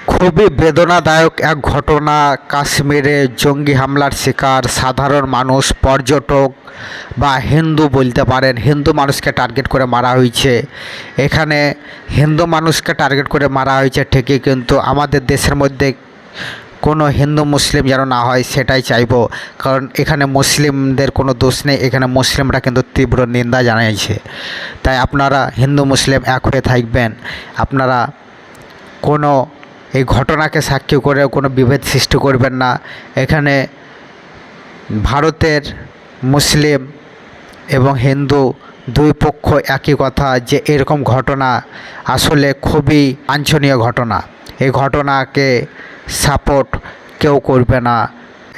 খুবই বেদনাদায়ক এক ঘটনা। কাশ্মীরে জঙ্গি হামলার শিকার সাধারণ মানুষ, পর্যটক বা হিন্দু বলতে পারেন। হিন্দু মানুষকে টার্গেট করে মারা হয়েছে। এখানে হিন্দু মানুষকে টার্গেট করে মারা হয়েছে ঠিকই, কিন্তু আমাদের দেশের মধ্যে কোনো হিন্দু মুসলিম যেন না হয় সেটাই চাইবো, কারণ এখানে মুসলিমদের কোনো দোষ নেই। এখানে মুসলিমরা কিন্তু তীব্র নিন্দা জানিয়েছে। তাই আপনারা হিন্দু মুসলিম এক হয়ে থাকবেন। আপনারা কোনো এই ঘটনাকে সাক্ষী করে কোনো বিভেদ সৃষ্টি করবেন না। এখানে ভারতের মুসলিম এবং হিন্দু দুই পক্ষ একই কথা, যে এরকম ঘটনা আসলে খুবই বাঞ্ছনীয় ঘটনা। এই ঘটনাকে সাপোর্ট কেউ করবে না।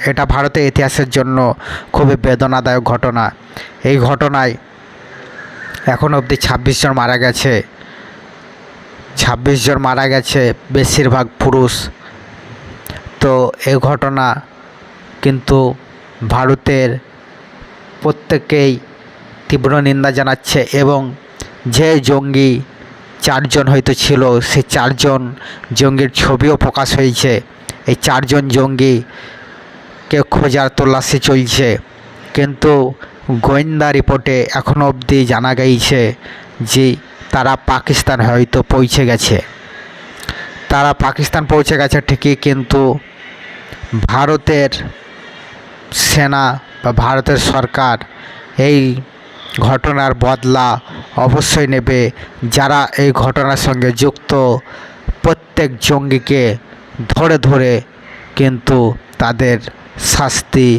এটা ভারতের ইতিহাসের জন্য খুবই বেদনাদায়ক ঘটনা। এই ঘটনায় এখন অবধি 26 জন মারা গেছে। 26 জন মারা গেছে, বেশিরভাগ পুরুষ। তো এই ঘটনা কিন্তু ভারতের প্রত্যেকেই তীব্র নিন্দা জানাচ্ছে, এবং যে জঙ্গি 4 জন হয়তো ছিল, সেই 4 জন জঙ্গির ছবিও প্রকাশ হয়েছে। এই 4 জন জঙ্গিকে খোঁজার তল্লাশি চলছে, কিন্তু গোয়েন্দা রিপোর্টে এখনও অবধি জানা গিয়েছে যে তারা পাকিস্তান হয়তো পৌঁছে গেছে। তারা পাকিস্তান পৌঁছে গেছে ঠিকই, কিন্তু ভারতের সেনা বা ভারতের সরকার এই ঘটনার বদলা অবশ্যই নেবে। যারা এই ঘটনার সঙ্গে যুক্ত প্রত্যেক জঙ্গিকে ধরে ধরে কিন্তু তাদের শাস্তি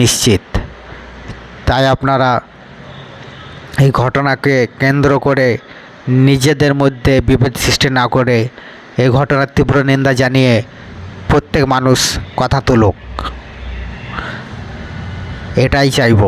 নিশ্চিত। তাই আপনারা এই ঘটনাকে কেন্দ্র করে নিজেদের মধ্যে বিভেদ সৃষ্টি না করে এই ঘটনার তীব্র নিন্দা জানিয়ে প্রত্যেক মানুষ কথা তুলুক, এটাই চাইব।